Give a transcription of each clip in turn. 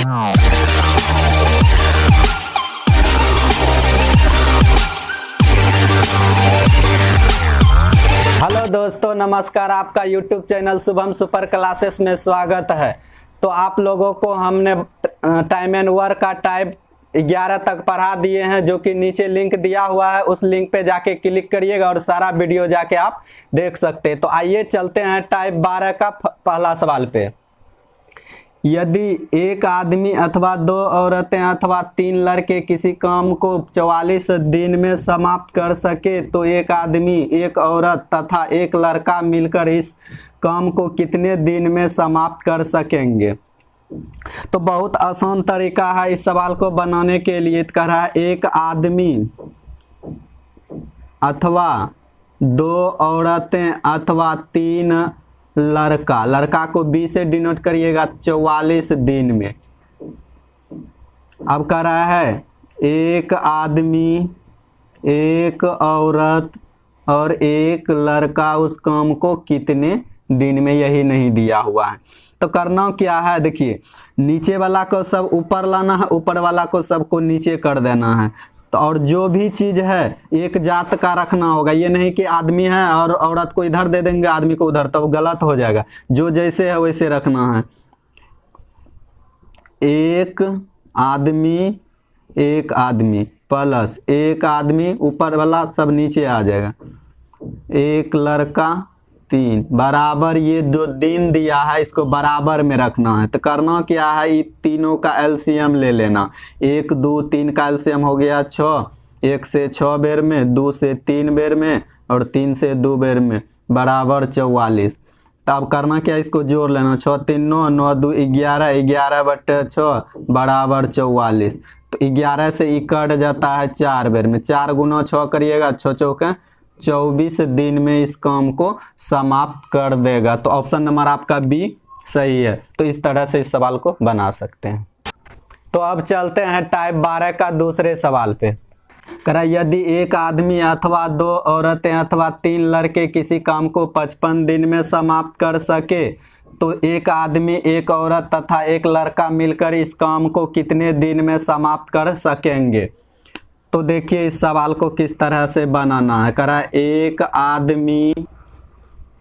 Hello दोस्तों, नमस्कार। आपका YouTube channel Shubham super classes में स्वागत है। तो आप लोगों को हमने टाइम एंड वर्क का टाइप 11 तक पढ़ा दिए हैं, जो कि नीचे लिंक दिया हुआ है। उस लिंक पे जाके क्लिक करिएगा और सारा वीडियो जाके आप देख सकते हैं। तो आइए चलते हैं टाइप 12 का पहला सवाल पे। यदि एक आदमी अथवा दो औरतें अथवा तीन लड़के किसी काम को 44 दिन में समाप्त कर सके तो एक आदमी, एक औरत तथा एक लड़का मिलकर इस काम को कितने दिन में समाप्त कर सकेंगे। तो बहुत आसान तरीका है इस सवाल को बनाने के लिए। कह रहा है एक आदमी अथवा दो औरतें अथवा तीन लड़का, लड़का को 20 से डिनोट करिएगा 44 दिन में। अब कह रहा है एक आदमी, एक औरत और एक लड़का उस काम को कितने दिन में, यही नहीं दिया हुआ है। तो करना क्या है, देखिए नीचे वाला को सब ऊपर लाना है, ऊपर वाला को सबको नीचे कर देना है। तो और जो भी चीज है एक जात का रखना होगा। ये नहीं कि आदमी है और औरत को इधर दे देंगे, आदमी को उधर, तो वो गलत हो जाएगा। जो जैसे है वैसे रखना है। एक आदमी प्लस एक आदमी, ऊपर वाला सब नीचे आ जाएगा, एक लड़का तीन, बराबर ये जो दिन दिया है इसको बराबर में रखना है। तो करना क्या है, ये तीनों का एलसीएम ले लेना। 1 2 3 का एलसीएम हो गया 6, 1 से 6 बेर में, 2 से 3 बेर में और 3 से 2 बेर में, बराबर 44। तब करना क्या, इसको जोड़ लेना। 6 3 9, 9 2 11, 11/6 बराबर 44। तो 11 से ये कट जाता है 4 बेर में, 4 गुना 6 करिएगा, 6 चौके 24 दिन में इस काम को समाप्त कर देगा। तो ऑप्शन नंबर आपका बी सही है। तो इस तरह से इस सवाल को बना सकते हैं। तो अब चलते हैं टाइप 12 का दूसरे सवाल पे। कह यदि एक आदमी अथवा दो औरतें अथवा तीन लड़के किसी काम को 55 दिन में समाप्त कर सके तो एक आदमी, एक औरत तथा एक लड़का मिलकर इस काम को कितने दिन में समाप्त कर सकेंगे। तो देखिए इस सवाल को किस तरह से बनाना है। कह रहा है एक आदमी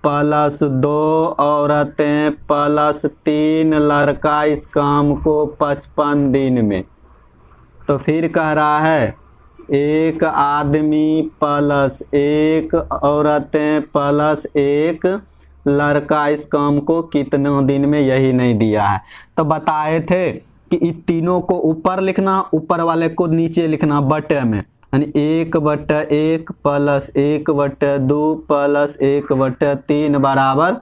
प्लस दो औरतें प्लस तीन लड़का इस काम को 55 दिन में। तो फिर कह रहा है एक आदमी प्लस एक औरतें प्लस एक लड़का इस काम को कितने दिन में, यही नहीं दिया है। तो बताए थे कि इन तीनों को ऊपर लिखना, ऊपर वाले को नीचे लिखना बटे में, यानी 1/1 प्लस 1/2 प्लस 1/3 बराबर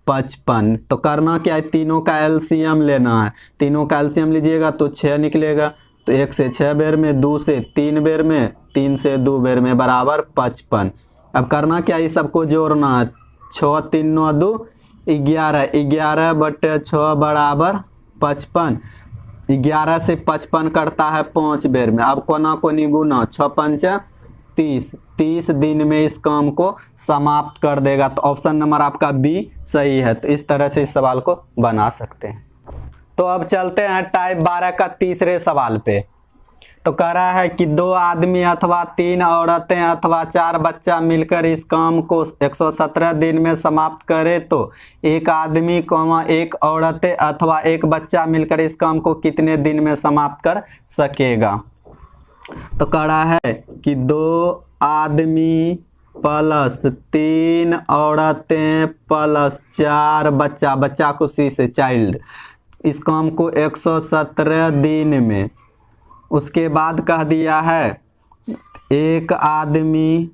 55। तो करना क्या है, तीनों का एलसीएम लेना है। तीनों का एलसीएम लीजिएगा तो 6 निकलेगा। तो 1 से 6 बेर में, 2 से 3 बेर में, 3 से 2 बेर में, बराबर 55। अब करना क्या, ये सबको जोड़ना है। 6 3 9 2 11, 11/6 बराबर 55। 11 से 55 करता है 5 बेर में। अब कोना को निगुना, 6 5 30, 30 दिन में इस काम को समाप्त कर देगा। तो ऑप्शन नंबर आपका बी सही है। तो इस तरह से इस सवाल को बना सकते हैं। तो अब चलते हैं टाइप 12 का तीसरे सवाल पे। तो कह रहा है कि दो आदमी अथवा तीन औरतें अथवा 4 बच्चा मिलकर इस काम को 117 दिन में समाप्त करे तो एक आदमी, एक औरतें अथवा एक बच्चा मिलकर इस काम को कितने दिन में समाप्त कर सकेगा। तो कह रहा है कि 2 आदमी प्लस 3 औरतें प्लस 4 बच्चा, बच्चा को सी से चाइल्ड, इस काम को 117 दिन में। उसके बाद कह दिया है एक आदमी,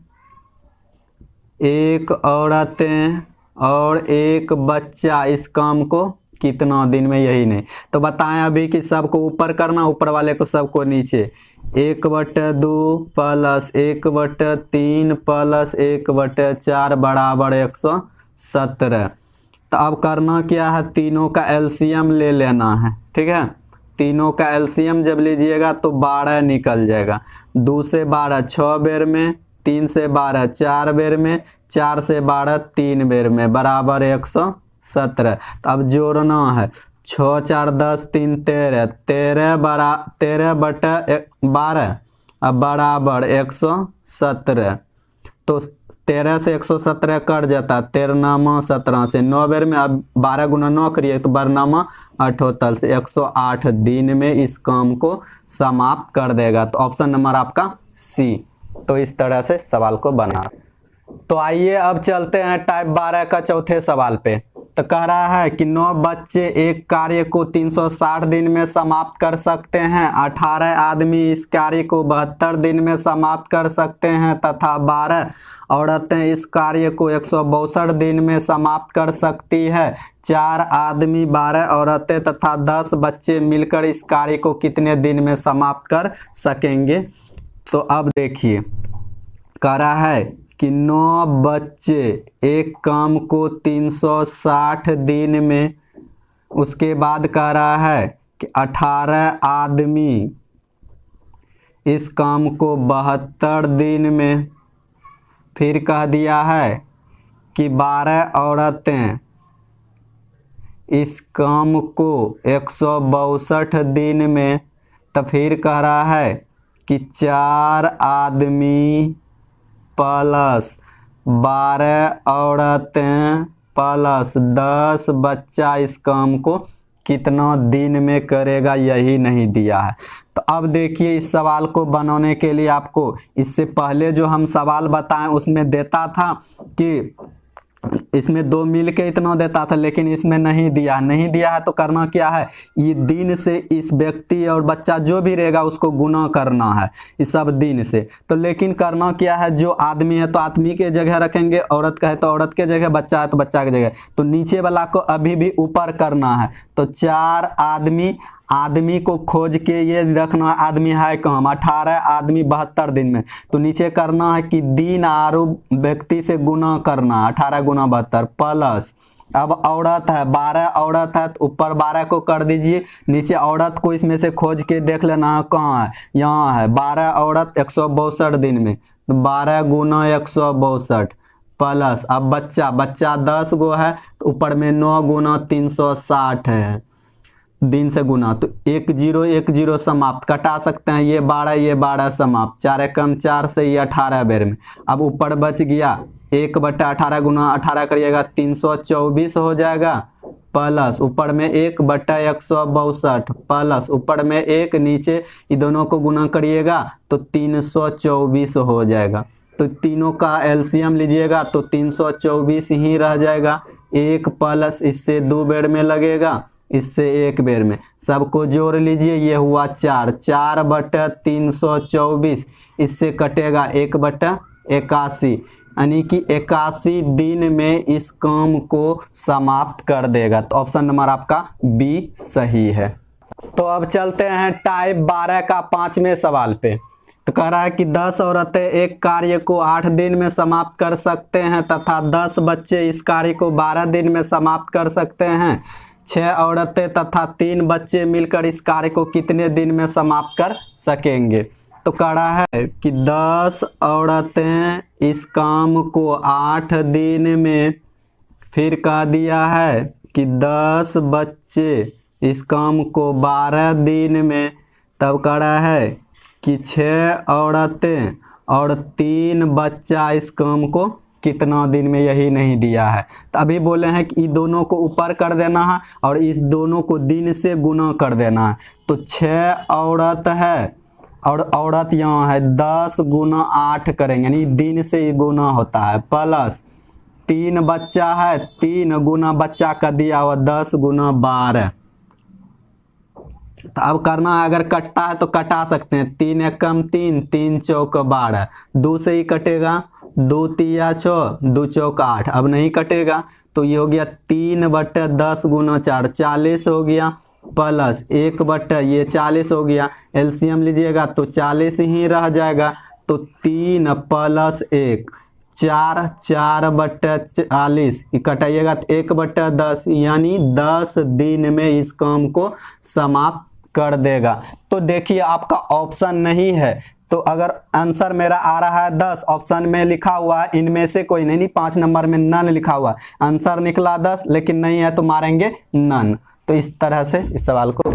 एक औरतें और एक बच्चा इस काम को कितना दिन में, यही नहीं। तो बताएं अभी कि सबको ऊपर करना, ऊपर वाले को सबको नीचे। 1/2 प्लस 1/3 प्लस 1/4 बराबर 117। तो अब करना क्या है, तीनों का एलसीएम ले लेना है। ठीक है, तीनों का एलसीएम जब लीजिएगा तो 12 निकल जाएगा। 2 से 12 6 बेर में, 3 से 12 4 बेर में, 4 से 12 3 बेर में, बराबर 117। तो अब जोड़ना है 6 4 10 3 13, 13 बटा 12 अब बराबर 117। तो 13 से 117 कट जाता है, 13 17 से 9 बेर में, अब 12 गुना 9 करिए तो 12 78 से 108 दिन में इस काम को समाप्त कर देगा। तो ऑप्शन नंबर आपका सी। तो इस तरह से सवाल को बना। तो आइए अब चलते हैं टाइप 12 का चौथे सवाल पे। तो कह रहा है कि 9 बच्चे एक कार्य को 360 दिन में समाप्त कर सकते हैं, 18 आदमी इस कार्य को 72 दिन में समाप्त कर सकते हैं तथा 12 औरतें इस कार्य को 162 दिन में समाप्त कर सकती है। 4 आदमी, 12 औरतें तथा 10 बच्चे मिलकर इस कार्य को कितने दिन में समाप्त कर सकेंगे। तो अब देखिए, कह रहा है कि 9 बच्चे एक काम को 360 दिन में, उसके बाद कह रहा है कि 18 आदमी इस काम को 72 दिन में, फिर कह दिया है कि 12 औरतें इस काम को 162 दिन में, तो फिर कह रहा है कि 4 आदमी प्लस 12 औरतें प्लस 10 बच्चा इस काम को कितना दिन में करेगा, यही नहीं दिया है। तो अब देखिए, इस सवाल को बनाने के लिए आपको इससे पहले जो हम सवाल बताएं उसमें देता था कि इसमें 2 मिल के इतना देता था, लेकिन इसमें नहीं दिया है। तो करना क्या है, ये दिन से इस व्यक्ति और बच्चा जो भी रहेगा उसको गुना करना है इस सब दिन से। तो लेकिन करना क्या है, जो आदमी है तो आदमी के जगह रखेंगे, औरत का है तो औरत के जगह, बच्चा है तो बच्चा के जगह। तो नीचे वाला को अभी भी ऊपर करना है। तो 4 आदमी को खोज के ये रखना, आदमी है कम, 18 आदमी 72 दिन में। तो नीचे करना है कि दिन आरु व्यक्ति से गुना करना, 18 गुना 72 प्लस, अब औरत है 12 औरत है तो ऊपर 12 को कर दीजिए, नीचे औरत को इसमें से खोज के देख लेना है कहाँ है, यहाँ है 12 औरत 162 दिन में। तो 12 गुना 162 प्लस, अब बच्चा 10 गो है तो ऊपर में 9 गुना 360 है, दिन से गुना। तो 1 0 1 0 समाप्त, कटा सकते हैं, ये 12 समाप्त, 4 कम 4 से ये 18 बेर में। अब ऊपर बच गया 1/18 गुना 18 करिएगा 324 हो जाएगा, प्लस ऊपर में 1/162 प्लस ऊपर में 1, नीचे ये दोनों को गुना करिएगा तो 324 हो जाएगा। तो तीनों का एलसीएम लीजिएगा तो 324 ही रह जाएगा। 1 प्लस इससे 2 बेर में लगेगा, इससे 1 बेर में, सबको जोड़ लीजिए, ये हुआ 4/324, इससे कटेगा 1/81, यानी कि 81 दिन में इस काम को समाप्त कर देगा। तो ऑप्शन नंबर आपका बी सही है। तो अब चलते हैं टाइप 12 का 5वें सवाल पे। तो कह रहा है कि 10 औरतें एक कार्य को 8 दिन में समाप्त कर सकते हैं तथा 10 बच्चे इस कार्य को 12 दिन में समाप्त कर सकते हैं। 6 औरतें तथा 3 बच्चे मिलकर इस कार्य को कितने दिन में समाप्त कर सकेंगे। तो कह रहा है कि 10 औरतें इस काम को 8 दिन में, फिर कह दिया है कि 10 बच्चे इस काम को 12 दिन में। तब कह रहा है कि 6 औरतें और 3 बच्चा इस काम को कितना दिन में, यही नहीं दिया है। तो अभी बोले हैं कि इन दोनों को ऊपर कर देना है और इस दोनों को दिन से गुना कर देना है। तो 6 औरत है और औरत यहाँ है, 10 गुना 8 करेंगे, यानी दिन से ही गुना होता है, प्लस 3 बच्चा है, 3 गुना बच्चा का दिया हुआ 10 गुना 12। तो अब करना है, अगर कटता है तो कटा सकते हैं, 3 1 कम 3, 3 चौक 12, 2 से ही कटेगा, 2 तिया 6, 2 चौक 8, अब नहीं कटेगा। तो ये हो गया 3/10 गुना 4, 40 हो गया, प्लस 1 ये 40 हो गया, एलसीएम लीजिएगा तो 40 ही रह जाएगा। तो 3 प्लस 1 4, 4/40 कटाइएगा तो 1/10, यानी 10 दिन में इस काम को समाप्त कर देगा। तो देखिए, आपका ऑप्शन नहीं है, तो अगर आंसर मेरा आ रहा है 10, ऑप्शन में लिखा हुआ है इनमें से कोई नहीं, 5 नंबर में नन लिखा हुआ, आंसर निकला 10 लेकिन नहीं है तो मारेंगे नन। तो इस तरह से इस सवाल को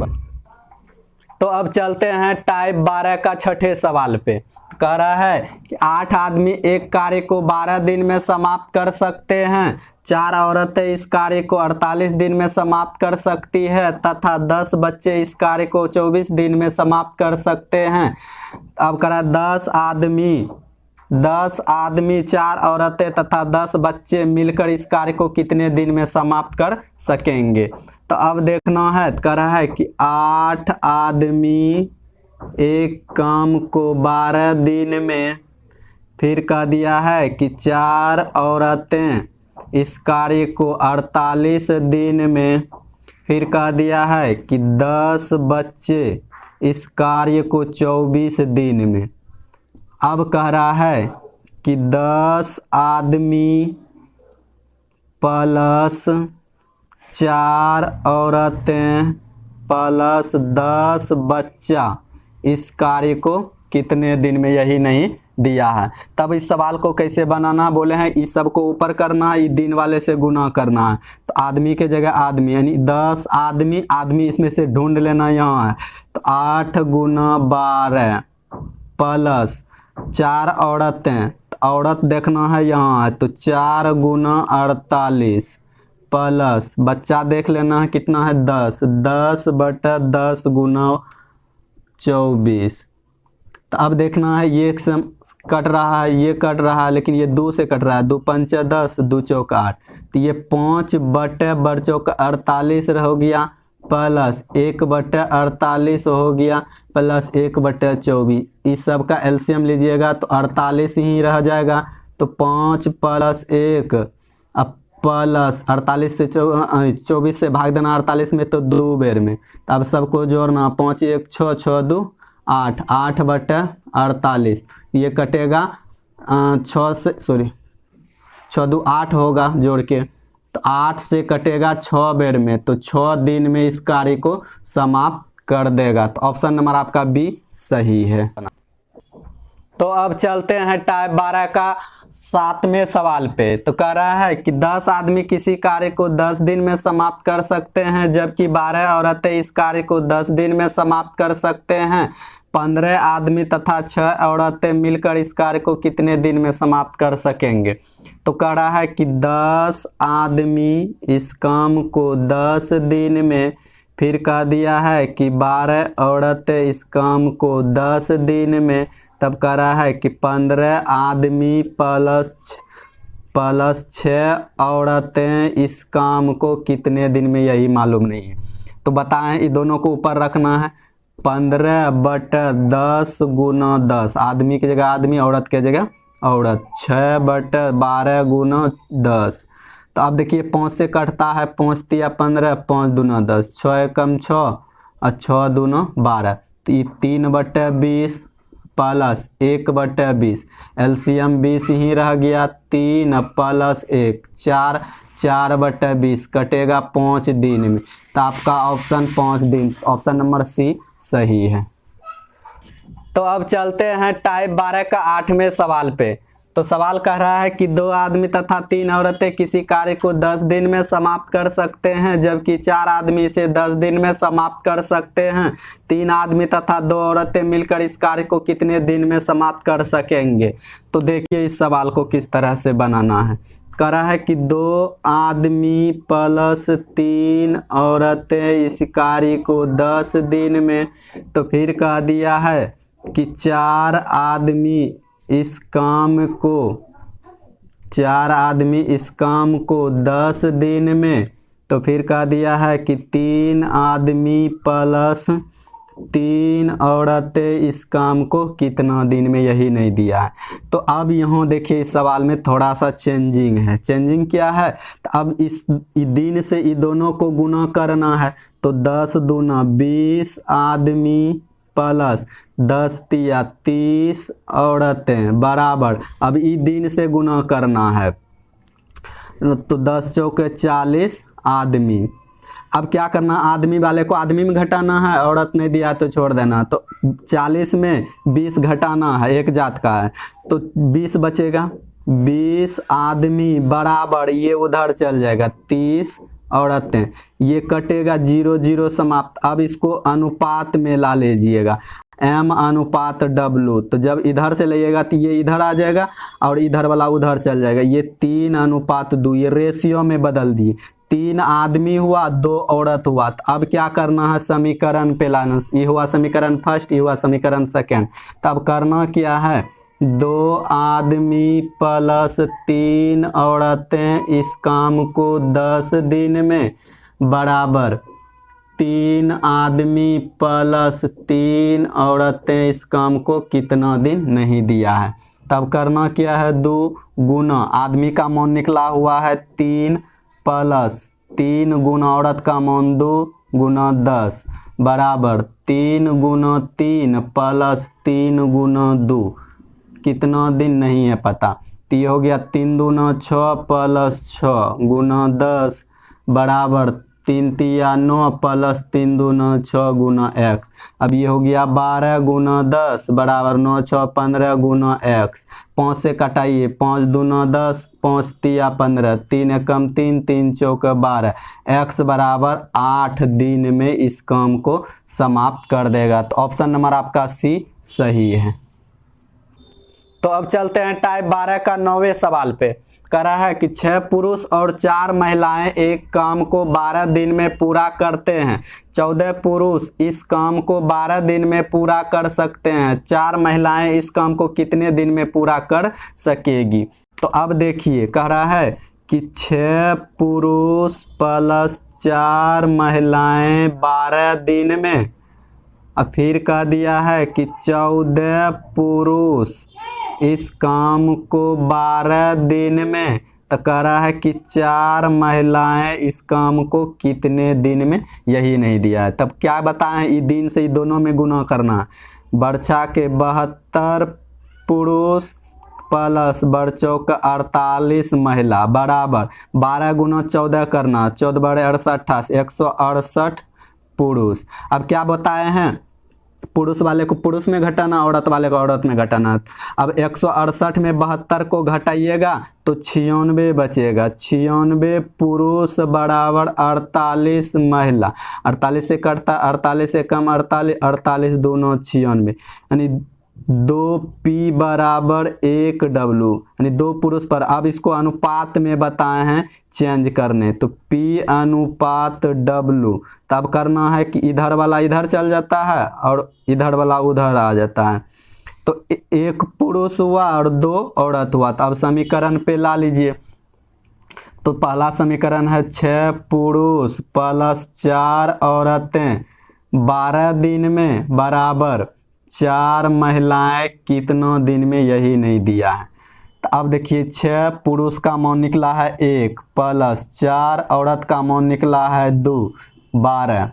तो अब चलते हैं टाइप 12 का छठे सवाल पे। कह रहा है कि 8 आदमी एक कार्य को 12 दिन में समाप्त कर सकते हैं, 4 औरतें इस कार्य को 48 दिन में समाप्त कर सकती है तथा 10 बच्चे इस कार्य को 24 दिन में समाप्त कर सकते हैं। अब कह रहा है 10 आदमी 4 औरतें तथा 10 बच्चे मिलकर इस कार्य को कितने दिन में समाप्त कर सकेंगे। तो अब देखना है, कह रहा है कि 8 आदमी एक काम को 12 दिन में, फिर कह दिया है कि 4 औरतें इस कार्य को 48 दिन में, फिर कह दिया है कि 10 बच्चे इस कार्य को 24 दिन में। अब कह रहा है कि 10 आदमी प्लस 4 औरतें प्लस 10 बच्चा इस कार्य को कितने दिन में, यही नहीं दिया है। तब इस सवाल को कैसे बनाना, बोले हैं इस सब को ऊपर करना है, दिन वाले से गुना करना है। तो आदमी के जगह आदमी, यानी 10 आदमी इसमें से ढूंढ लेना यहाँ है। तो 8 गुना 12 प्लस 4 औरतें, तो औरत देखना है यहाँ है, तो 4 गुना 48 प्लस बच्चा देख लेना है कितना है 10 बटा 10 गुना 24। तो अब देखना है ये कट रहा है, ये कट रहा है, लेकिन ये 2 से कट रहा है, 2 पंचे 10 2 चौक 8, तो ये 5 बटे बड़ चौक 48 हो गया प्लस 1 बटे 48 हो गया प्लस 1 बटे 24। इस सब का एलसीएम लीजिएगा तो 48 ही रह जाएगा। तो 5 प्लस 1 अब प्लस 48 से 24 से भाग देना 48 में, तो 2 बेर में। तो अब सबको जोड़ना, 5 1 6 6 2 8 8 बटे 48, ये कटेगा 6 से 6 2 8 होगा जोड़ के, तो 8 से कटेगा 6 बेर में, तो 6 दिन में इस कार्य को समाप्त कर देगा। तो ऑप्शन नंबर आपका बी सही है। तो अब चलते हैं टाइप 12 का 7वें सवाल पे। तो कह रहा है कि 10 आदमी किसी कार्य को 10 दिन में समाप्त कर सकते हैं, जबकि 12 औरतें इस कार्य को 10 दिन में समाप्त कर सकते हैं। 15 आदमी तथा 6 औरतें मिलकर इस कार्य को कितने दिन में समाप्त कर सकेंगे। तो कह रहा है कि 10 आदमी इस काम को 10 दिन में, फिर कह दिया है कि 12 औरतें इस काम को 10 दिन में, तब कह रहा है कि 15 आदमी प्लस 6 औरतें इस काम को कितने दिन में, यही मालूम नहीं है। तो बताएं, ये दोनों को ऊपर रखना है। 15 बटा 10 गुना 10, आदमी की जगह आदमी, औरत की जगह औरत, 6 बटा 12 गुना 10। तो अब देखिए 5 से कटता है, 5 तिया 15, 5 दूना 10, 6 एकम 6 और 6 दूना 12, तो ये 3 बटा 20 प्लस 1 बटा 20, एलसीएम 20 ही रह गया, 3 प्लस 1 4 बटा 20 कटेगा 5 दिन में। तो आपका ऑप्शन 5 दिन, ऑप्शन नंबर सी सही है। तो अब चलते हैं टाइप 12 का 8वें सवाल पे। तो सवाल कह रहा है कि 2 आदमी तथा 3 औरतें किसी कार्य को 10 दिन में समाप्त कर सकते हैं, जबकि 4 आदमी इसे 10 दिन में समाप्त कर सकते हैं। 3 आदमी तथा 2 औरतें मिलकर इस कार्य को कितने दिन में समाप्त कर सकेंगे। तो देखिए इस सवाल को किस तरह से बनाना है। कह रहा है कि 2 आदमी प्लस 3 औरतें इस कार्य को 10 दिन में, तो फिर कह दिया है कि 4 आदमी इस काम को 10 दिन में, तो फिर कह दिया है कि 3 आदमी प्लस 3 औरतें इस काम को कितना दिन में, यही नहीं दिया है। तो अब यहाँ देखिए इस सवाल में थोड़ा सा चेंजिंग है। चेंजिंग क्या है, तो अब इस दिन से ये दोनों को गुना करना है। तो 10 दूना 20 आदमी प्लस 10 तिया 30 औरतें बराबर, अब ई दिन से गुना करना है, तो 10 चौके 40 आदमी। अब क्या करना, आदमी वाले को आदमी में घटाना है, औरत नहीं दिया तो छोड़ देना। तो 40 में 20 घटाना है, एक जात का है, तो 20 बचेगा। 20 आदमी बराबर, ये उधर चल जाएगा, 30 औरतें, ये कटेगा 0 0 समाप्त। अब इसको अनुपात में ला लीजिएगा, M अनुपात W। तो जब इधर से लाइएगा तो ये इधर आ जाएगा और इधर वाला उधर चल जाएगा। ये 3 अनुपात 2, ये रेशियो में बदल दिए। 3 आदमी हुआ, 2 औरत हुआ। तो अब क्या करना है, समीकरण पे लाना। ये हुआ समीकरण फर्स्ट, ये हुआ समीकरण सेकेंड। तब करना क्या है, 2 आदमी प्लस 3 औरतें इस काम को 10 दिन में बराबर 3 आदमी प्लस 3 औरतें इस काम को कितना दिन नहीं दिया है। तब करना क्या है, 2 गुना आदमी का मान निकला हुआ है 3 प्लस 3 गुना औरत का मान 2 गुना 10 बराबर 3 गुना 3 प्लस 3 गुना 2 कितना दिन नहीं है पता। तो ये हो गया 3 दूना 6 प्लस 6 गुना 10 बराबर 3 तिया 9 प्लस 3 दूना 6 गुना x। अब ये हो गया 12 गुना 10 बराबर 9 6 15 गुना x। 5 से कटाइए, 5 दूना 10 5 तिया 15 3 एकम 3 3 चौक 12 x बराबर 8 दिन में इस काम को समाप्त कर देगा। तो ऑप्शन नंबर आपका सी सही है। तो अब चलते हैं टाइप 12 का 9वें सवाल पे। करा है कि 6 पुरुष और 4 महिलाएं एक काम को 12 दिन में पूरा करते हैं। 14 पुरुष इस काम को 12 दिन में पूरा कर सकते हैं। 4 महिलाएं इस काम को कितने दिन में पूरा कर सकेगी। तो अब देखिए, कह रहा है कि 6 पुरुष प्लस 4 महिलाएं 12 दिन में। अब फिर कह दिया है कि 14 पुरुष इस काम को 12 दिन में। तो कह रहा है कि 4 महिलाएं इस काम को कितने दिन में, यही नहीं दिया है। तब क्या बताएं, ये दिन से ये दोनों में गुना करना। बरछा के 72 पुरुष प्लस बरचों का 48 महिला बराबर 12 गुना 14 करना, 14 बड़े 68 168 पुरुष। अब क्या बताए हैं, पुरुष वाले को पुरुष में घटाना, औरत वाले को औरत में घटाना। अब 168 में 72 को घटाइएगा तो 96 बचेगा। 96 पुरुष बराबर 48 महिला। 48 से कटता 48 से कम 48, 48 दोनों 96, यानी 2p बराबर 1w, यानी 2 पुरुष पर। अब इसको अनुपात में बताए हैं चेंज करने, तो p अनुपात w। तब करना है कि इधर वाला इधर चल जाता है और इधर वाला उधर आ जाता है। तो 1 पुरुष हुआ और 2 औरत हुआ। तो अब समीकरण पे ला लीजिए। तो पहला समीकरण है 6 पुरुष प्लस 4 औरतें 12 दिन में बराबर 4 महिलाएं कितना दिन में, यही नहीं दिया है। तो अब देखिए, 6 पुरुष का मान निकला है 1 प्लस 4 औरत का मान निकला है 2 12।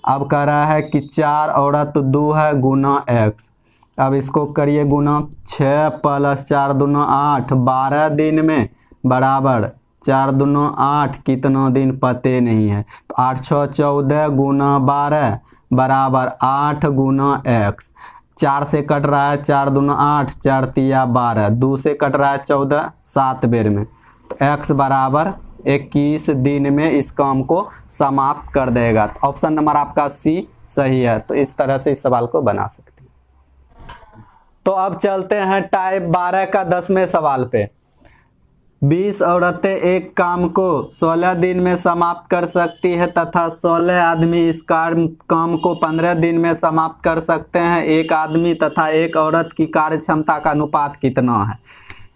अब कह रहा है कि 4 औरत 2 है गुना x। अब इसको करिए गुना, 6 प्लस 4 दूना 8 12 दिन में बराबर 4 दूना 8 कितना दिन पते नहीं है। तो 8 6 14 गुना 12 बराबर 8 गुना x। 4 से कट रहा है 4 दूना 8 4 तिया 12, 2 से कट रहा है 14 7 बेर में। तो x बराबर 21 दिन में इस काम को समाप्त कर देगा। तो ऑप्शन नंबर आपका सी सही है। तो इस तरह से इस सवाल को बना सकते हैं। तो अब चलते हैं टाइप 12 का 10वें सवाल पे। 20 औरतें एक काम को 16 दिन में समाप्त कर सकती है तथा 16 आदमी इस काम को 15 दिन में समाप्त कर सकते हैं। एक आदमी तथा एक औरत की कार्य क्षमता का अनुपात कितना है।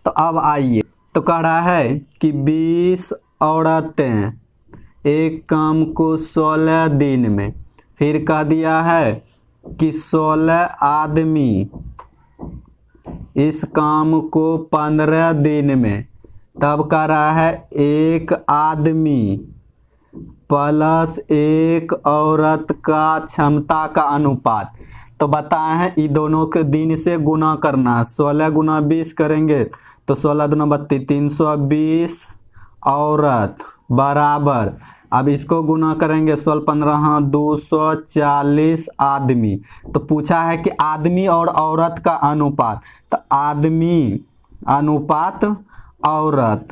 तो अब आइए, तो कह रहा है कि 20 औरतें एक काम को 16 दिन में, फिर कह दिया है कि 16 आदमी इस काम को 15 दिन में। तब कह रहा है एक आदमी प्लस एक औरत का क्षमता का अनुपात। तो बताए हैं ये दोनों के दिन से गुना करना है। 16 गुना 20 करेंगे तो 16 दूना 32 320 औरत बराबर, अब इसको गुना करेंगे 16 15 240 आदमी। तो पूछा है कि आदमी और औरत का अनुपात। तो आदमी अनुपात औरत।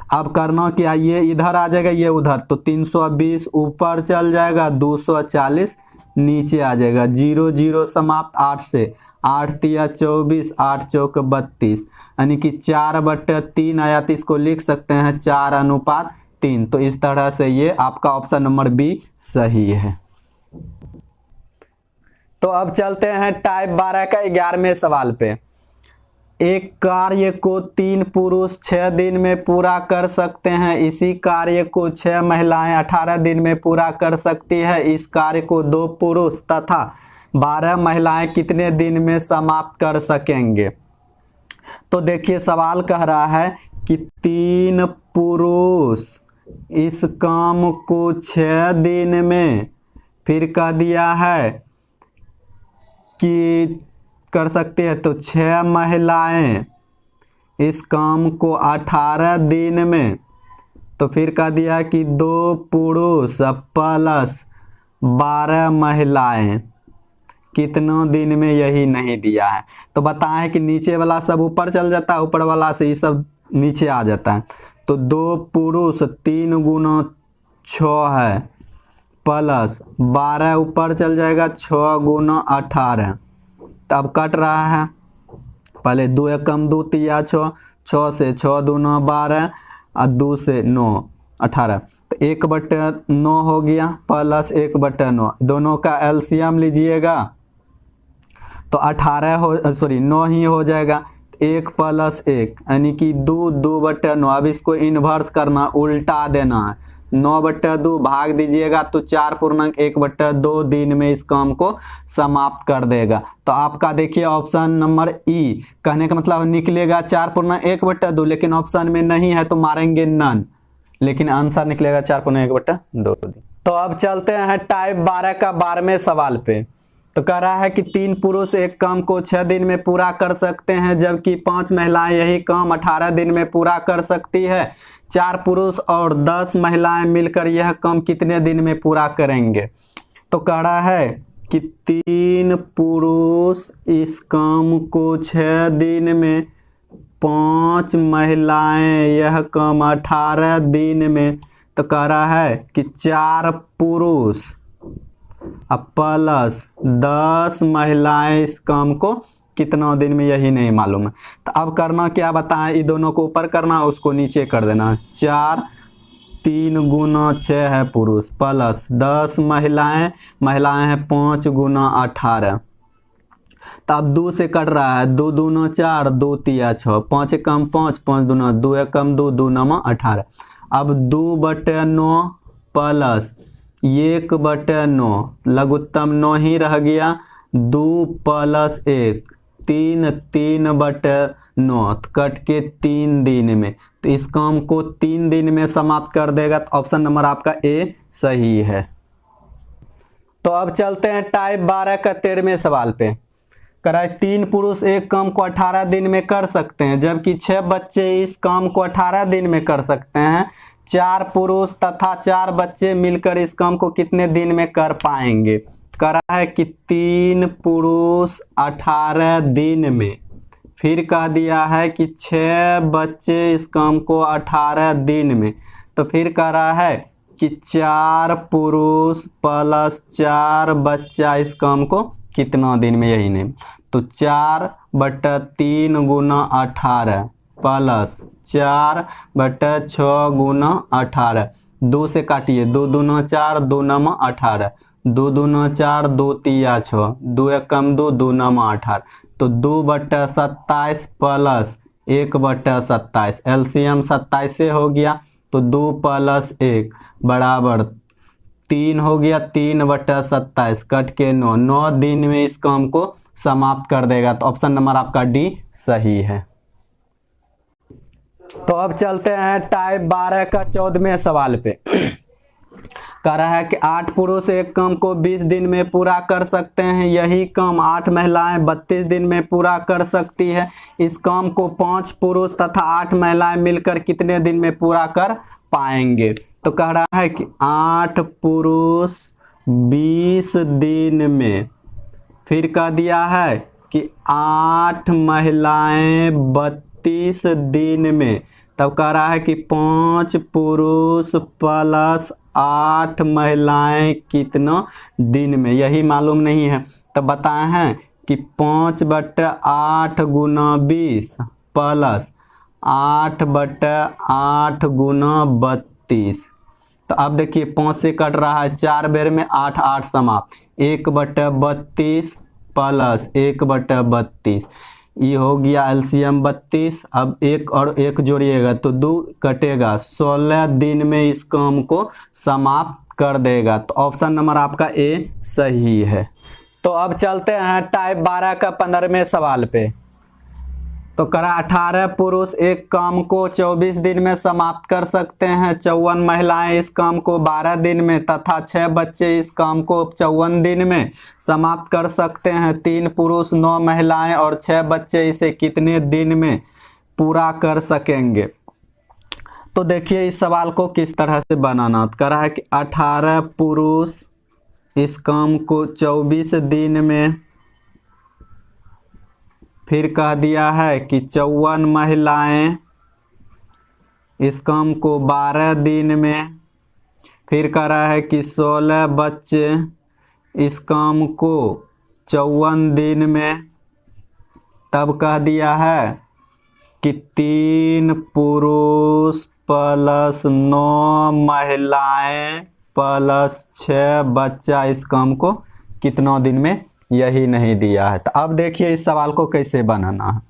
अब करना क्या, ये इधर आ जाएगा ये उधर, तो 320 ऊपर चल जाएगा, 240 नीचे आ जाएगा, 0 0 समाप्त, 8 से 8 तिया 24, 8 चौक 32, यानी कि 4/3 आया, तो इसको लिख सकते हैं 4:3। तो इस तरह से ये आपका ऑप्शन नंबर बी सही है। तो अब चलते हैं टाइप 12 का 11वें सवाल पे। एक कार्य को 3 पुरुष 6 दिन में पूरा कर सकते हैं, इसी कार्य को 6 महिलाएं 18 दिन में पूरा कर सकती है। इस कार्य को 2 पुरुष तथा 12 महिलाएं कितने दिन में समाप्त कर सकेंगे। तो देखिए सवाल कह रहा है कि 3 पुरुष इस काम को 6 दिन में, फिर कह दिया है कि कर सकते हैं, तो 6 महिलाएं इस काम को 18 दिन में, तो फिर कह दिया कि 2 पुरुष प्लस 12 महिलाएं कितना दिन में, यही नहीं दिया है। तो बताएं कि नीचे वाला सब ऊपर चल जाता है, ऊपर वाला से ये सब नीचे आ जाता है। तो 2 पुरुष 3 गुना 6 है, प्लस 12 ऊपर चल जाएगा, 6 गुना 18। तब कट रहा है, पहले 2 एकम 2 तिया 6, 6 से 6 दूना 12 और 2 से 9 18, तो 1/9 हो गया, प्लस 1/9, दोनों का एलसीएम लीजिएगा तो 18 हो, सॉरी 9 ही हो जाएगा। 1 + 1 यानी कि 2, 2/9। अब इसको इन्वर्स करना, उल्टा देना है, 9/2 भाग दीजिएगा तो 4.1/2 दिन में इस काम को समाप्त कर देगा। तो आपका देखिए ऑप्शन नंबर ई, कहने का मतलब निकलेगा 4.1/2, लेकिन ऑप्शन में नहीं है तो मारेंगे नन, लेकिन आंसर निकलेगा 4.1/2 दिन। तो अब चलते हैं टाइप 12 का 12वें सवाल पे। तो कह रहा है कि 3 पुरुष एक काम को 6 दिन में पूरा कर सकते हैं, जबकि 5 महिलाएं यही काम 18 दिन में पूरा कर सकती है। 4 पुरुष और 10 महिलाएं मिलकर यह काम कितने दिन में पूरा करेंगे। तो कह रहा है कि 3 पुरुष इस काम को 6 दिन में, 5 महिलाएं यह काम 18 दिन में, तो कह रहा है कि 4 पुरुष प्लस 10 महिलाएं इस काम को कितना दिन में, यही नहीं मालूम है। तो अब करना क्या बताएं, ये दोनों को ऊपर करना, उसको नीचे कर देना। 4 3 गुना 6 है पुरुष, प्लस 10 महिलाएं हैं 5 गुना 18। तो अब 2 से कट रहा है, 2 दूना 4, 2 तिया 6, 5 एकम 5, 5 दूना 2 एकम 2, 2 9 18। अब 2/9 प्लस 1/9, लघुत्तम 9 ही रह गया, 2 + 1 3, 3/9, कट के 3 दिन में, तो इस काम को 3 दिन में समाप्त कर देगा। तो ऑप्शन नंबर आपका ए सही है। तो अब चलते हैं टाइप 12 का 13वें सवाल पे। कराए 3 पुरुष एक काम को 18 दिन में कर सकते हैं, जबकि 6 बच्चे इस काम को 18 दिन में कर सकते हैं। 4 पुरुष तथा 4 बच्चे मिलकर इस काम को कितने दिन में कर पाएंगे। कह रहा है कि 3 पुरुष 18 दिन में, फिर कह दिया है कि 6 बच्चे इस काम को 18 दिन में, तो फिर कह रहा है कि 4 पुरुष प्लस 4 बच्चा इस काम को कितना दिन में, यही नहीं, तो 4/3 गुना 18 प्लस 4/6 गुना 18। 2 से काटिए, 2 दूना 4, 2 9 18, 2 दूना 4, 2 तिया 6, 2 एकम 2, 2 9 18, तो 2/27 प्लस 1/27, एलसीएम 27 से हो गया, तो 2 + 1 बराबर 3 हो गया, 3/27, कट के 9, 9 दिन में इस काम को समाप्त कर देगा। तो ऑप्शन नंबर आपका डी सही है। तो अब चलते हैं टाइप 12 का 14वें सवाल पे। कह रहा है कि 8 पुरुष एक काम को 20 दिन में पूरा कर सकते हैं, यही काम 8 महिलाएं 32 दिन में पूरा कर सकती है। इस काम को 5 पुरुष तथा 8 महिलाएं मिलकर कितने दिन में पूरा कर पाएंगे। तो कह रहा है कि 8 पुरुष 20 दिन में, फिर कह दिया है कि 8 महिलाएं 32 दिन में, तब कह रहा है कि 5 पुरुष प्लस 8 महिलाएं कितना दिन में, यही मालूम नहीं है। तब बताए हैं कि 5/8 गुना 20 प्लस 8/8 गुना 32। तो अब देखिए 5 से कट रहा है, 4 बेर में 8 8 समाप्त, 1/32 प्लस 1/32, ये हो गया एलसीएम 32। अब एक और एक जोड़िएगा तो 2 कटेगा, 16 दिन में इस काम को समाप्त कर देगा। तो ऑप्शन नंबर आपका ए सही है। तो अब चलते हैं टाइप 12 का 15वें सवाल पे। तो करा 18 पुरुष एक काम को 24 दिन में समाप्त कर सकते हैं, 54 महिलाएं इस काम को 12 दिन में तथा 6 बच्चे इस काम को 54 दिन में समाप्त कर सकते हैं। 3 पुरुष 9 महिलाएं और 6 बच्चे इसे कितने दिन में पूरा कर सकेंगे। तो देखिए इस सवाल को किस तरह से बनाना। तो करा है कि 18 पुरुष इस काम को 24 दिन में, फिर कह दिया है कि 54 महिलाएं इस काम को 12 दिन में, फिर कह रहा है कि 16 बच्चे इस काम को 54 दिन में। तब कह दिया है कि 3 पुरुष प्लस 9 महिलाएं प्लस 6 बच्चा इस काम को कितना दिन में, यही नहीं दिया है। तो अब देखिए इस सवाल को कैसे बनाना है।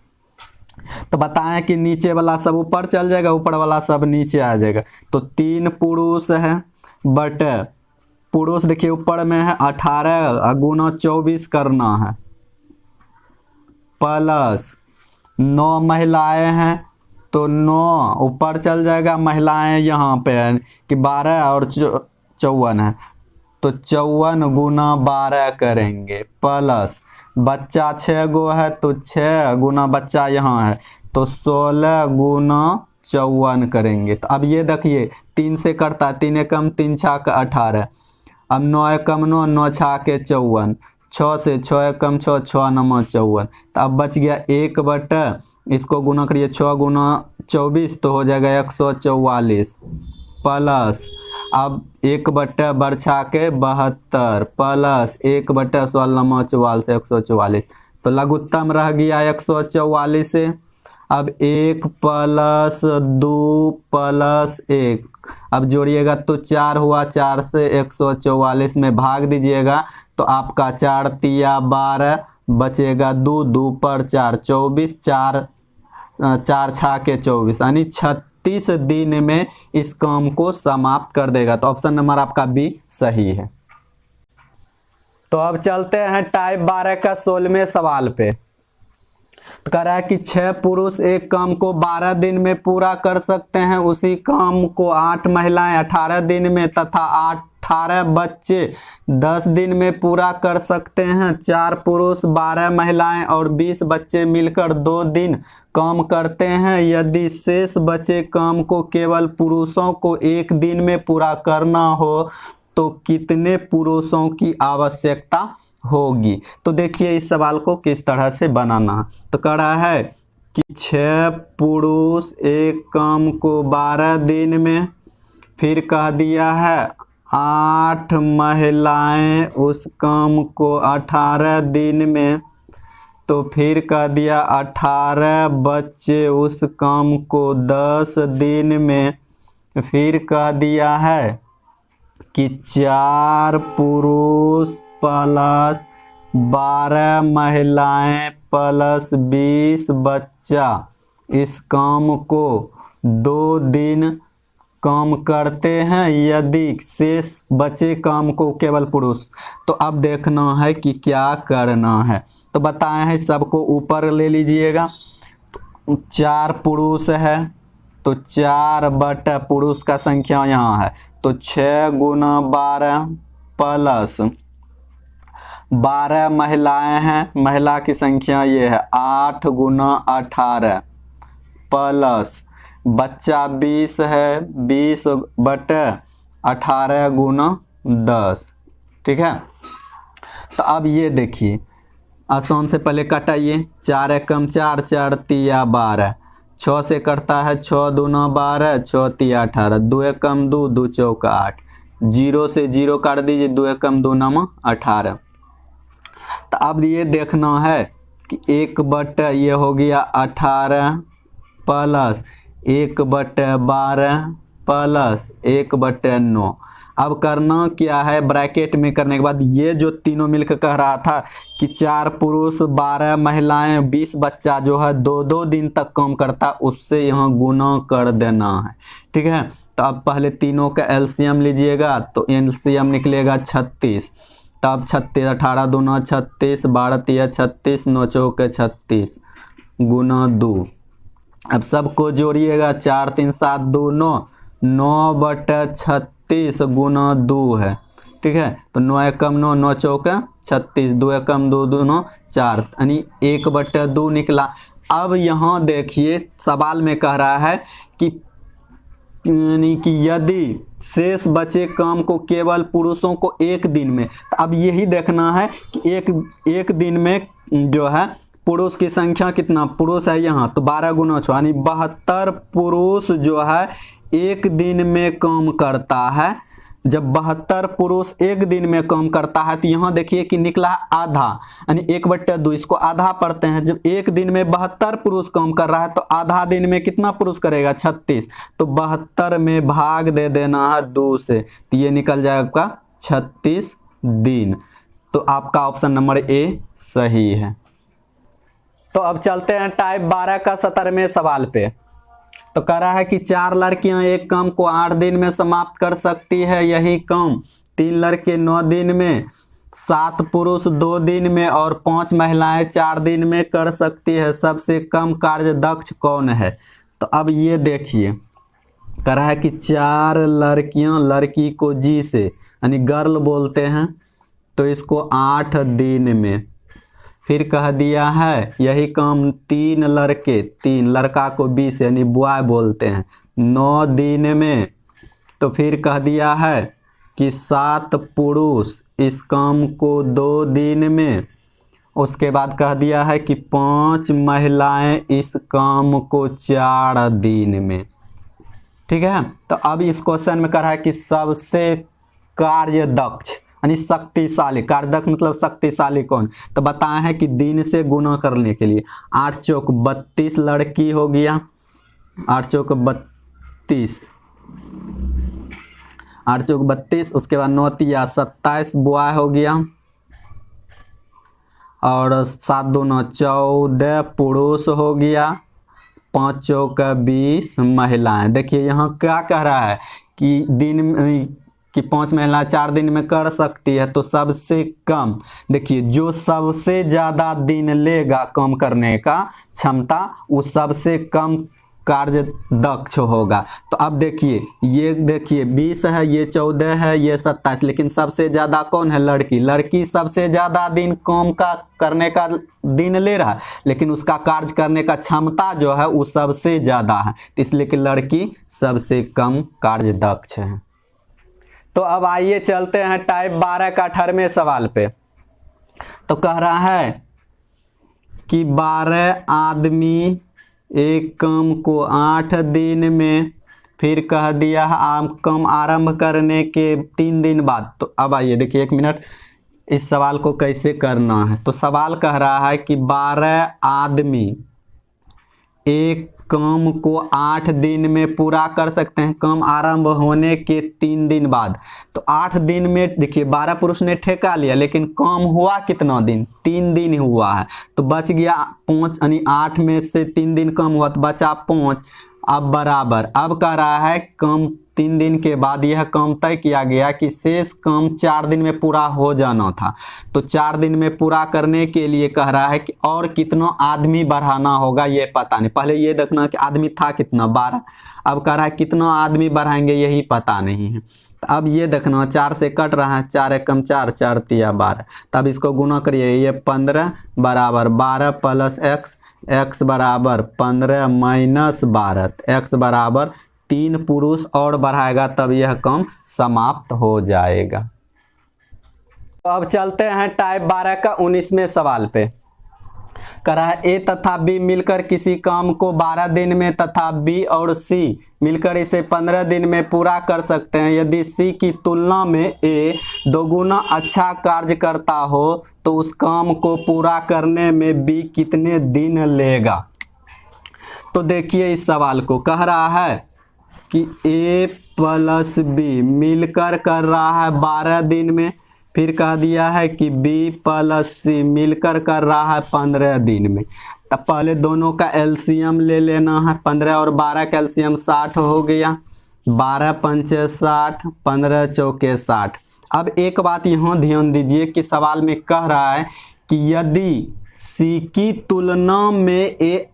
तो बताएं कि नीचे वाला सब ऊपर चल जाएगा, ऊपर वाला सब नीचे आ जाएगा। तो 3 पुरुष है बट पुरुष देखिए ऊपर में है 18 गुना 24 करना है, प्लस 9 महिलाएं हैं तो 9 ऊपर चल जाएगा, महिलाएं यहाँ पे है कि 12 और 54 है तो 54 गुना 12 करेंगे, प्लस बच्चा 6 गो है तो 6 गुना बच्चा यहाँ है तो 16 गुना 54 करेंगे। तो अब ये देखिए 3 से कटता है, 3 एकम 3 छाक 18, अब 9 एकम 9, 9 छाके 54, 6 से 6 एकम 6, 6 9 54। तो अब बच गया 1 बटा, इसको गुना करिए 6 गुना 24 तो हो जाएगा 144, प्लस अब 1 बटा बरछा के 72 प्लस 1 बटा 16 44 144। तो लघुत्तम रह गया 144 से। अब 1 प्लस 2 प्लस 1, अब जोड़िएगा तो 4 हुआ, 4 से 144 में भाग दीजिएगा तो आपका 4 तिया 12 बचेगा 2, 2 पर 4 24, 4 छाके 24 यानी 36 दिन में इस काम को समाप्त कर देगा। तो ऑप्शन नंबर आपका बी सही है। तो अब चलते हैं टाइप 12 का 16वें सवाल पे। तो कह रहा है कि 6 पुरुष एक काम को 12 दिन में पूरा कर सकते हैं, उसी काम को 8 महिलाएं 18 दिन में तथा 18 बच्चे 10 दिन में पूरा कर सकते हैं। 4 पुरुष 12 महिलाएं और 20 बच्चे मिलकर 2 दिन काम करते हैं। यदि शेष बचे काम को केवल पुरुषों को 1 दिन में पूरा करना हो तो कितने पुरुषों की आवश्यकता होगी। तो देखिए इस सवाल को किस तरह से बनाना। तो कह रहा है कि 6 पुरुष एक काम को 12 दिन में, फिर कह दिया है 8 महिलाएं उस काम को 18 दिन में, तो फिर कह दिया 18 बच्चे उस काम को 10 दिन में, फिर कह दिया है कि 4 पुरुष प्लस 12 महिलाएं प्लस 20 बच्चा इस काम को 2 दिन काम करते हैं। यदि शेष बचे काम को केवल पुरुष, तो अब देखना है कि क्या करना है। तो बताए हैं सबको ऊपर ले लीजिएगा। 4 पुरुष है तो 4 बटा पुरुष का संख्या यहाँ है तो 6 गुना 12 प्लस 12 महिलाएं हैं, महिला की संख्या ये है 8 गुना 18 प्लस बच्चा 20 है 20 बटा 18 गुना 10। ठीक है। तो अब ये देखिए आसान से पहले कटाइए, 4 एकम 4 4 तिया 12, 6 से कटता है 6 दूना 12, 6 तिया 18, 2 एकम 2, 2 चौका 8, 0 से 0 काट दीजिए, 2 एकम 2 नामा 18। तो अब ये देखना है कि 1/, ये हो गया 18 प्लस 1/12 प्लस 1/9। अब करना क्या है, ब्रैकेट में करने के बाद ये जो तीनों मिलकर कह रहा था कि 4 पुरुष 12 महिलाएं 20 बच्चा जो है 2-2 दिन तक काम करता, उससे यहाँ गुना कर देना है। ठीक है, तो अब पहले तीनों का एलसीएम लीजिएगा, तो एलसीएम निकलेगा 36। तब 36, 18 दूना 36, 12 तिया 36, 9 चौके 36 गुना 2। अब सबको जोड़िएगा, 4 3 7 2 9, 9/36 गुना 2 है। ठीक है, तो 9 एकम 9, 9 चौका 36, 2 एकम 2, 2 9 4, यानी 1/2 निकला। अब यहाँ देखिए सवाल में कह रहा है कि यानी कि यदि शेष बचे काम को केवल पुरुषों को एक दिन में, तो अब यही देखना है कि एक दिन में जो है पुरुष की संख्या कितना पुरुष है यहाँ, तो 12 गुना 6 यानी 72 पुरुष जो है एक दिन में काम करता है। जब 72 पुरुष एक दिन में काम करता है तो यहाँ देखिए कि निकला आधा, यानी 1/2। इसको आधा पढ़ते हैं। जब एक दिन में 72 पुरुष काम कर रहा है तो आधा दिन में कितना पुरुष करेगा, 36। तो 72 में भाग दे देना है 2 से, तो ये निकल जाएगा आपका 36 दिन। तो आपका ऑप्शन नंबर ए सही है। तो अब चलते हैं टाइप 12 का 17वें सवाल पे। तो कह रहा है कि 4 लड़कियां एक काम को 8 दिन में समाप्त कर सकती है, यही काम 3 लड़के 9 दिन में, 7 पुरुष 2 दिन में और 5 महिलाएं 4 दिन में कर सकती है। सबसे कम कार्य दक्ष कौन है? तो अब ये देखिए, कह रहा है कि 4 लड़कियां, लड़की को जी से यानी गर्ल बोलते हैं, तो इसको 8 दिन में। फिर कह दिया है यही काम 3 लड़के, 3 लड़का को 20 यानी बॉय बोलते हैं, 9 दिन में। तो फिर कह दिया है कि 7 पुरुष इस काम को 2 दिन में। उसके बाद कह दिया है कि 5 महिलाएं इस काम को 4 दिन में। ठीक है, तो अब इस क्वेश्चन में कह रहा है कि सबसे कार्य दक्ष यानी शक्तिशाली, कार्यदक्ष मतलब शक्तिशाली कौन? तो बताया है कि दिन से गुना करने के लिए 8 चौक 32 लड़की हो गया, 8 चौक 32, 8 चौक 32। उसके बाद 9 तिया 27 बॉय हो गया, और 7 दूना 14 पुरुष हो गया, 5 चौक 20 महिलाएं। देखिए यहाँ क्या कह रहा है कि दिन कि 5 महिला 4 दिन में कर सकती है, तो सबसे कम, देखिए जो सबसे ज़्यादा दिन लेगा काम करने का क्षमता, वो सबसे कम कार्य दक्ष होगा। तो अब देखिए, ये देखिए 20 है, ये 14 है, ये 27, लेकिन सबसे ज़्यादा कौन है? लड़की। लड़की सबसे ज़्यादा दिन काम का करने का दिन ले रहा है, लेकिन उसका कार्य करने का क्षमता जो है वो सबसे ज़्यादा है, तो इसलिए कि लड़की सबसे कम कार्य दक्ष है। तो अब आइए चलते हैं टाइप 12 का 18वें सवाल पे। तो कह रहा है कि 12 आदमी एक काम को 8 दिन में, फिर कह दिया काम आरंभ करने के 3 दिन बाद। तो अब आइए देखिए 1 मिनट, इस सवाल को कैसे करना है। तो सवाल कह रहा है कि 12 आदमी एक काम को 8 दिन में पूरा कर सकते हैं, काम आरंभ होने के 3 दिन बाद। तो 8 दिन में देखिए 12 पुरुष ने ठेका लिया, लेकिन काम हुआ कितना दिन? 3 दिन ही हुआ है, तो बच गया 5, यानी 8 में से 3 दिन कम हुआ तो बचा 5। अब बराबर, अब कह रहा है काम 3 दिन के बाद यह काम तय किया गया कि शेष काम 4 दिन में पूरा हो जाना था। तो 4 दिन में पूरा करने के लिए कह रहा है कि और कितना आदमी बढ़ाना होगा, ये पता नहीं। पहले ये देखना कि आदमी था कितना, 12। अब कह रहा है कितना आदमी बढ़ाएंगे, यही पता नहीं है। तो अब ये देखना, 4 से कट रहा है, 4 एकम 4, 4 तिया 12। तब इसको गुना करिए, ये 15 बराबर 12 प्लस x, x बराबर 15 माइनस 12, x बराबर 3 पुरुष और बढ़ाएगा, तब यह काम समाप्त हो जाएगा। तो अब चलते हैं टाइप 12 का 19वें सवाल पे। करा है ए तथा बी मिलकर किसी काम को 12 दिन में तथा बी और सी मिलकर इसे 15 दिन में पूरा कर सकते हैं। यदि सी की तुलना में ए 2 गुना अच्छा कार्य करता हो तो उस काम को पूरा करने में बी कितने दिन लेगा। तो देखिए इस सवाल को कह रहा है कि ए प्लस बी मिलकर कर रहा है 12 दिन में, फिर कह दिया है कि बी प्लस सी मिलकर कर रहा है 15 दिन में। तब पहले दोनों का एलसीएम ले लेना है। 15 और 12 का एलसीएम 60 हो गया। 12 पंचे 60, 15 चौके 60। अब एक बात यहाँ ध्यान दीजिए कि सवाल में कह रहा है कि यदि सी की तुलना में ए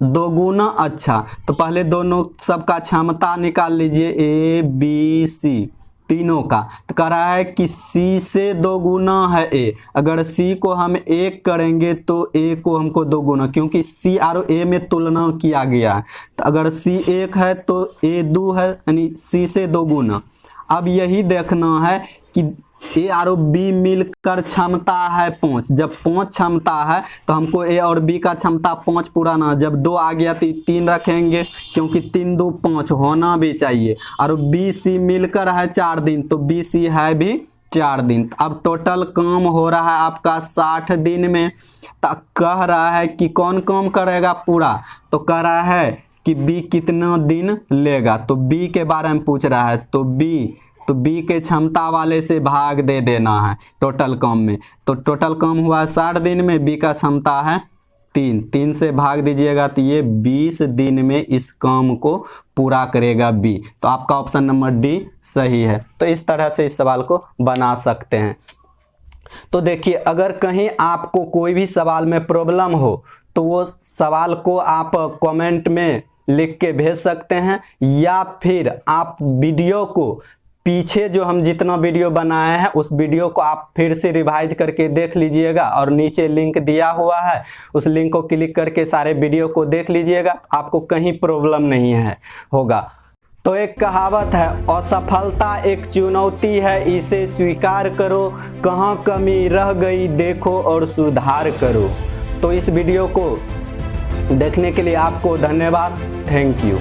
2 गुना अच्छा, तो पहले दोनों सबका क्षमता निकाल लीजिए, ए बी सी तीनों का। तो कह रहा है कि सी से 2 गुना है ए। अगर सी को हम 1 करेंगे तो ए को हमको 2 गुना, क्योंकि सी और ए में तुलना किया गया है। तो अगर सी 1 है तो ए 2 है, यानी सी से 2 गुना। अब यही देखना है कि ए और बी मिलकर क्षमता है 5। जब 5 क्षमता है तो हमको ए और बी का क्षमता 5 पुराना। जब 2 आ गया तो 3 रखेंगे, क्योंकि 3 2 5 होना भी चाहिए। और बी सी मिलकर है 4 दिन, तो बी सी है भी 4 दिन। अब टोटल काम हो रहा है आपका 60 दिन में। तो कह रहा है कि कौन काम करेगा पूरा, तो कह रहा है कि बी कितना दिन लेगा। तो बी के बारे में पूछ रहा है, तो बी के क्षमता वाले से भाग दे देना है टोटल काम में। तो टोटल काम हुआ 60 दिन में, बी का क्षमता है 3 से भाग दीजिएगा तो ये 20 दिन में इस काम को पूरा करेगा बी। तो आपका ऑप्शन नंबर डी सही है। तो इस तरह से इस सवाल को बना सकते हैं। तो देखिए, अगर कहीं आपको कोई भी सवाल में प्रॉब्लम हो तो वो सवाल को आप कमेंट में लिख के भेज सकते हैं, या फिर आप वीडियो को पीछे जो हम जितना वीडियो बनाए हैं उस वीडियो को आप फिर से रिवाइज करके देख लीजिएगा, और नीचे लिंक दिया हुआ है, उस लिंक को क्लिक करके सारे वीडियो को देख लीजिएगा। आपको कहीं प्रॉब्लम नहीं है होगा। तो एक कहावत है, असफलता एक चुनौती है, इसे स्वीकार करो, कहाँ कमी रह गई देखो और सुधार करो। तो इस वीडियो को देखने के लिए आपको धन्यवाद। Thank you.